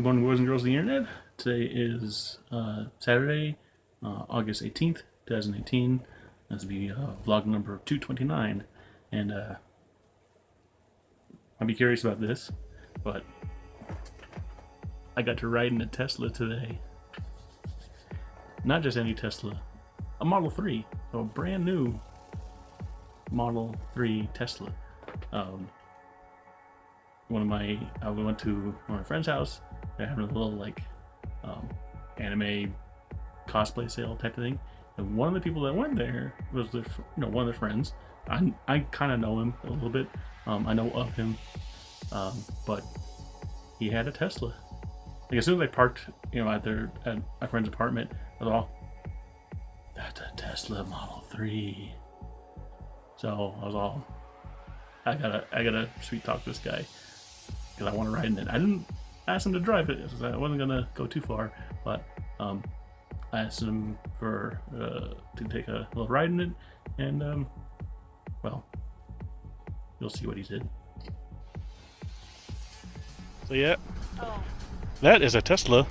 Good morning, boys and girls of the internet. Today is Saturday, August 18th, 2018. This will be vlog number 229. And I'd be curious about this, but I got to ride in a Tesla today. Not just any Tesla, a Model 3, so a brand new Model 3 Tesla. We went to one of my friend's house. They're having a little like anime cosplay sale type of thing, and one of the people that went there was one of their friends. I kind of know him a little bit. I know of him, but he had a Tesla. Like as soon as I parked, at my friend's apartment, I was all, "That's a Tesla Model 3." So I was all, I gotta sweet talk this guy because I want to ride in it. I didn't ask him to drive it because I wasn't gonna go too far, but I asked him to take a little ride in it, and well, you'll see what he did. So yeah, that is a Tesla.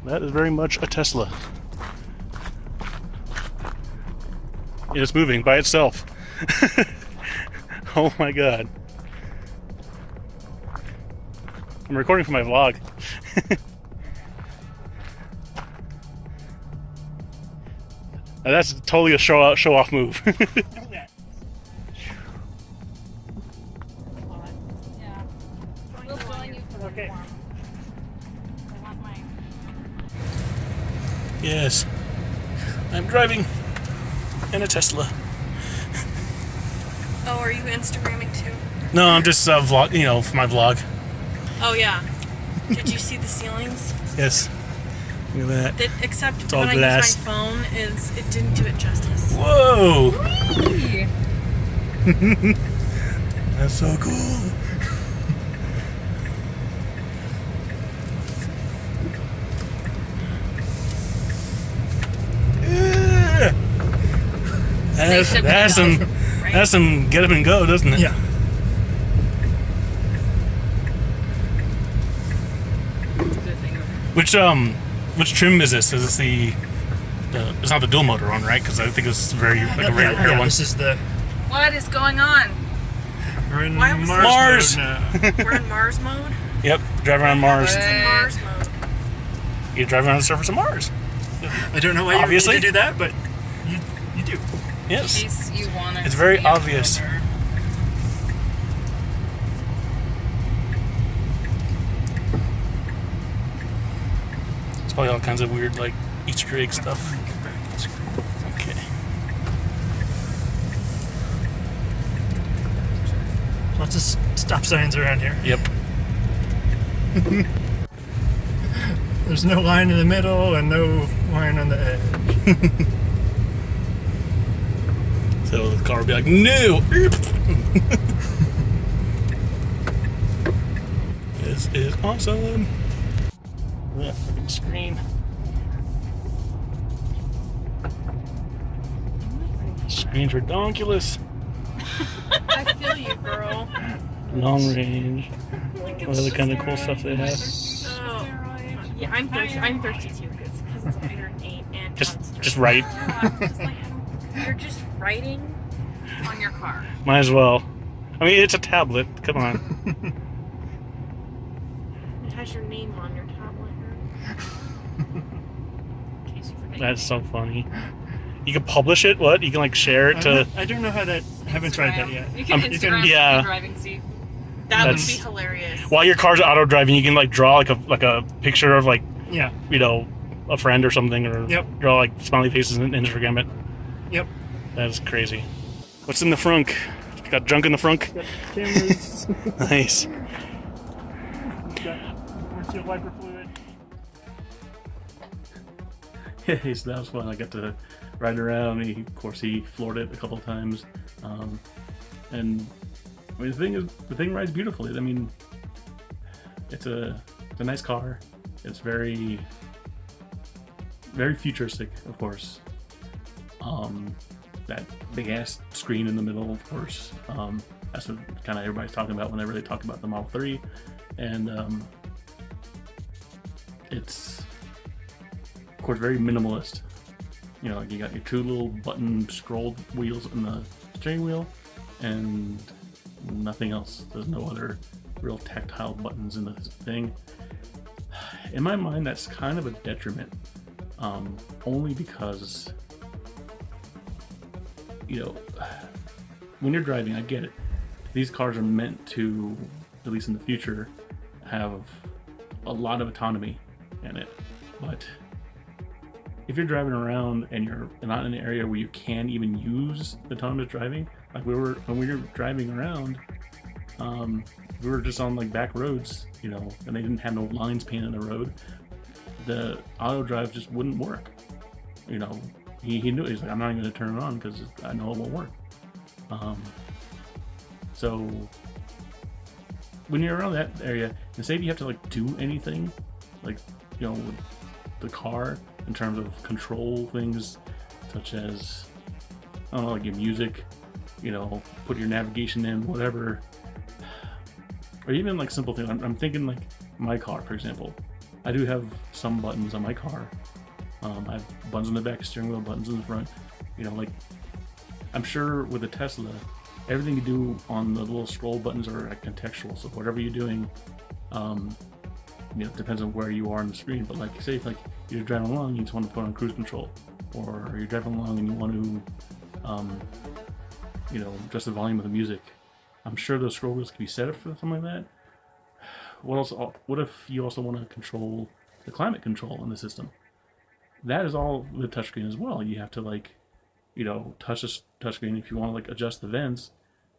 That is very much a Tesla. It's moving by itself. Oh my god. I'm recording for my vlog. Now that's totally a show off move. Okay. Yes, I'm driving in a Tesla. Oh, are you Instagramming too? No, I'm just vlog, for my vlog. Oh yeah. Did you see the ceilings? Yes. Look at that. Except all when I glass. used my phone, it didn't do it justice. Whoa! Whee! That's so cool. That's some get up and go, doesn't it? Yeah. Which trim is this? Is this the it's not the dual motor one, right? Because I think it's very like a rare one. This is the. What is going on? We're in Why was Mars. mode now. We're in Mars mode? Yep, driving around Mars. It's in Mars mode. You drive around the surface of Mars. I don't know why Obviously. you need to do that, but you do. Yes. In case you want It's very obvious. It's probably all kinds of weird like Easter egg stuff. Okay. Lots of stop signs around here. Yep. There's no line in the middle and no line on the edge. So the car will be like, no! This is awesome. Yeah, freaking screen. Screen's redonkulous. I feel you, girl. Long range. What other kind of cool stuff they have? Oh. Yeah, I'm thirsty too because it's 108 and Just right. just like you're just writing on your car. Might as well. I mean, it's a tablet. Come on. It has your name on your tablet. In case you forget. That's so funny. You can publish it. What? You can like share it to. I don't know how that. Haven't tried that yet. You can You Instagram can- yeah. the driving seat. That would be That's- hilarious. While your car's auto driving, you can like draw like a picture of like Yeah. a friend or something, or Yep. draw like smiley faces and Instagram it. Yep. That is crazy. What's in the frunk? Got junk in the frunk? Cameras. Nice. Windshield wiper fluid. Hey, so that was fun. I got to ride around. Of course, he floored it a couple times, and I mean, the thing rides beautifully. I mean, it's a nice car. It's very very futuristic, of course. that big ass screen in the middle, of course. That's what kind of everybody's talking about whenever they talk about the Model 3, and it's of course very minimalist. You know, like you got your two little button scrolled wheels in the steering wheel, and nothing else. There's no other real tactile buttons in the thing. In my mind, that's kind of a detriment, only because, you know, when you're driving, I get it. These cars are meant to, at least in the future, have a lot of autonomy in it. But if you're driving around and you're not in an area where you can even use autonomous driving, like when we were driving around, we were just on like back roads, you know, and they didn't have no lines painted on the road. The auto drive just wouldn't work. You know, he knew, he's like, I'm not even gonna turn it on because I know it won't work. So when you're around that area, and say if you have to like do anything, like, you know, with the car in terms of control things such as, I don't know, like your music, you know, put your navigation in, whatever, or even like simple things. I'm thinking like my car, for example. I do have some buttons on my car. I have buttons on the back of the steering wheel, buttons in the front. You know, like, I'm sure with a Tesla, everything you do on the little scroll buttons are like contextual. So whatever you're doing, you know, it depends on where you are on the screen. But like, say if like you're driving along, you just want to put on cruise control, or you're driving along and you want to, you know, adjust the volume of the music. I'm sure those scroll wheels can be set up for something like that. What else? What if you also want to control the climate control in the system? That is all the touchscreen as well. You have to, like, you know, touch the touchscreen. If you want to like adjust the vents,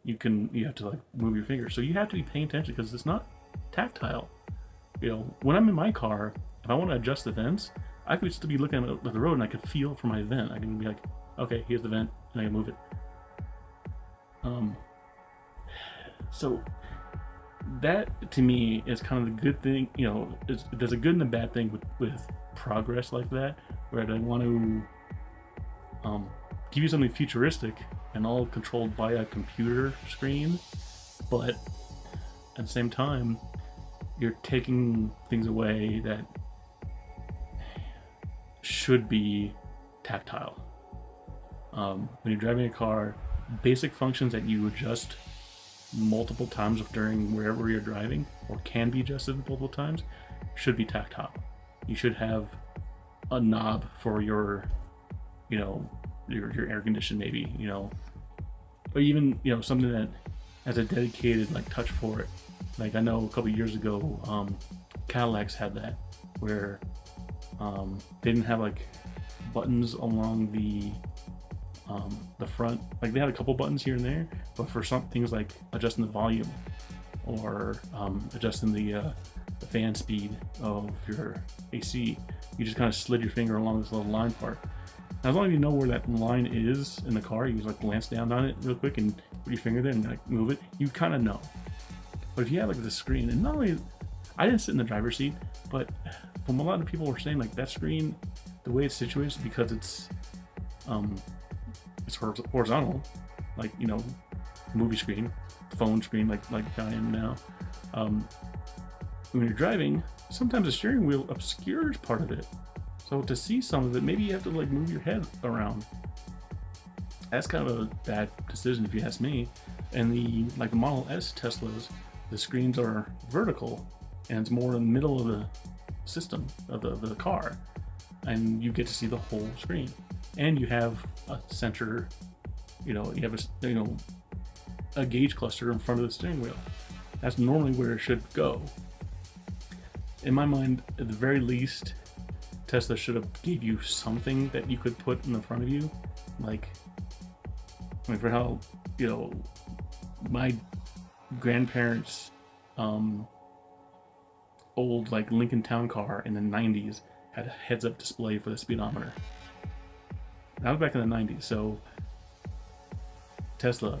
you have to like move your finger. So you have to be paying attention because it's not tactile. You know, when I'm in my car, if I want to adjust the vents, I could still be looking at the road and I could feel for my vent. I can be like, okay, here's the vent, and I can move it. So that to me is kind of the good thing. You know, there's a good and a bad thing with progress like that, where they want to give you something futuristic and all controlled by a computer screen, but at the same time, you're taking things away that should be tactile. When you're driving a car, basic functions that you adjust multiple times during wherever you're driving, or can be adjusted multiple times, should be tactile. You should have a knob for your, you know, your air condition, maybe, you know, or even, you know, something that has a dedicated like touch for it. Like I know a couple years ago, Cadillacs had that, where they didn't have like buttons along the front. Like they had a couple buttons here and there, but for some things like adjusting the volume or adjusting the fan speed of your AC, you just kind of slid your finger along this little line part. Now, as long as you know where that line is in the car, you just like glance down on it real quick and put your finger there and like move it, you kind of know. But if you have like the screen, and not only, I didn't sit in the driver's seat, but from a lot of people were saying like that screen, the way it's situated, because it's horizontal, like, you know, movie screen, phone screen, like I am now. When you're driving, sometimes the steering wheel obscures part of it. So to see some of it, maybe you have to like move your head around. That's kind of a bad decision if you ask me. And the Model S Teslas, the screens are vertical and it's more in the middle of the system of the car, and you get to see the whole screen. And you have a center, you know, you have a gauge cluster in front of the steering wheel. That's normally where it should go. In my mind, at the very least, Tesla should have gave you something that you could put in the front of you. Like, I mean, for how, you know, my grandparents' old like Lincoln Town car in the 90s had a heads-up display for the speedometer. That was back in the 90s, so Tesla,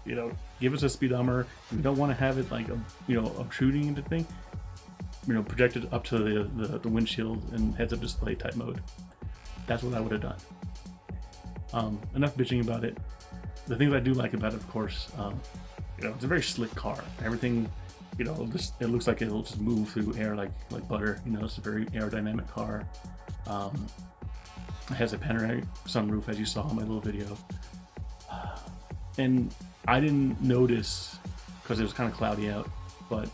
you know, give us a speedometer. We don't want to have it like, you know, obtruding into thing. You know, projected up to the windshield and heads-up display type mode. That's what I would have done. Enough bitching about it. The things I do like about it, of course, it's a very slick car. Everything, it looks like it'll just move through air like butter. It's a very aerodynamic car. It has a panoramic sunroof, as you saw in my little video. And I didn't notice because it was kind of cloudy out, but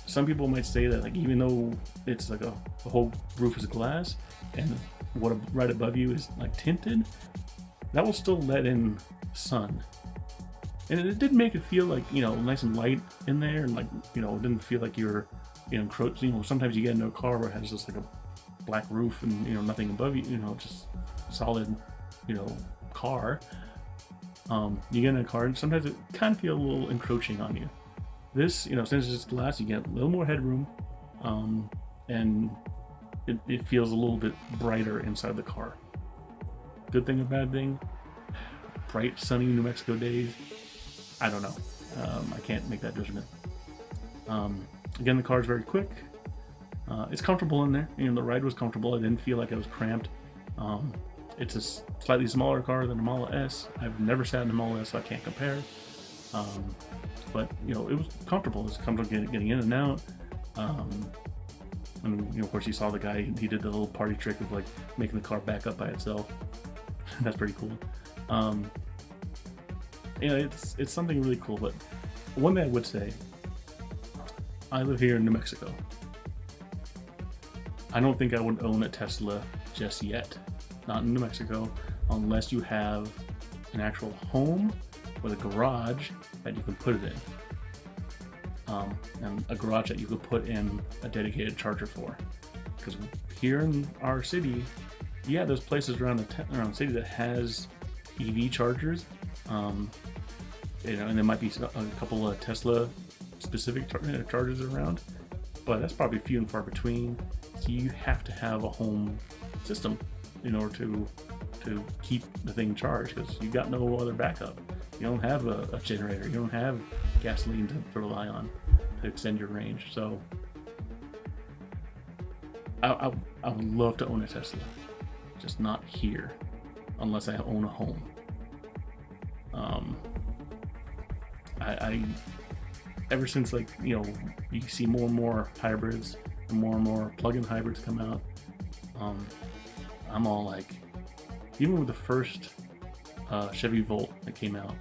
some people might say that, like, even though it's like the whole roof is glass and what right above you is like tinted, that will still let in sun. And it did make it feel like, nice and light in there, and like, it didn't feel like you're encroaching. Sometimes you get into a car where it has just like a black roof and nothing above you, just solid, car. You get in a car and sometimes it kind of feels a little encroaching on you. This, since it's just glass, you get a little more headroom, and it feels a little bit brighter inside the car. Good thing or bad thing? Bright, sunny New Mexico days, I don't know. I can't make that judgment. Again, the car is very quick. It's comfortable in there. The ride was comfortable. I didn't feel like I was cramped. It's a slightly smaller car than a Model S. I've never sat in a Model S, so I can't compare. But it was comfortable. It was comfortable getting in and out. And of course, you saw the guy. He did the little party trick of like making the car back up by itself. That's pretty cool. It's something really cool. But one thing I would say, I live here in New Mexico. I don't think I would own a Tesla just yet. Not in New Mexico, unless you have an actual home with a garage that you can put it in. And a garage that you could put in a dedicated charger for. Because here in our city, yeah, there's places around the city that has EV chargers. And there might be a couple of Tesla specific chargers around, but that's probably few and far between. So you have to have a home system in order to keep the thing charged, because you got no other backup. You don't have a generator. You don't have gasoline to rely on to extend your range. So I would love to own a Tesla, just not here, unless I own a home. I ever since, like, you see more and more hybrids and more plug-in hybrids come out, I'm all like, even with the first Chevy Volt that came out,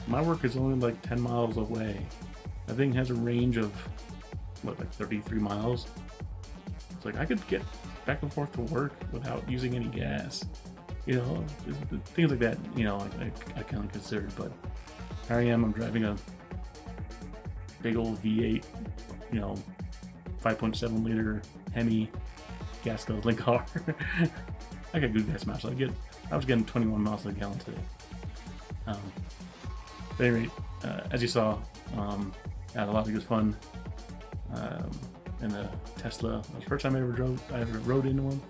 my work is only like 10 miles away. That thing has a range of like 33 miles. It's like I could get back and forth to work without using any gas. Things like that, I kind of considered. But here I am, I'm driving a big old V8, 5.7 liter Hemi gas guzzling car. I got good gas mileage. I was getting 21 miles a gallon today. At any rate, as you saw, I had a lot of good fun in the Tesla. It was the first time I ever rode into one.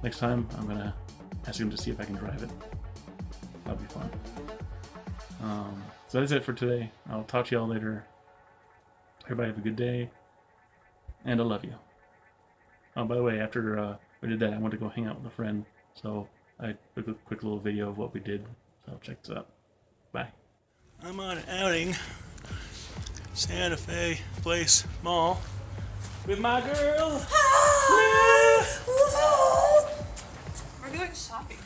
Next time, I'm gonna ask him to see if I can drive it. That'll be fun. So that's it for today. I'll talk to y'all later. Everybody have a good day, and I love you. Oh, by the way, after we did that, I went to go hang out with a friend, so I took a quick little video of what we did. So check this out. Bye. I'm on an outing, Santa Fe Place Mall, with my girl. We're going shopping.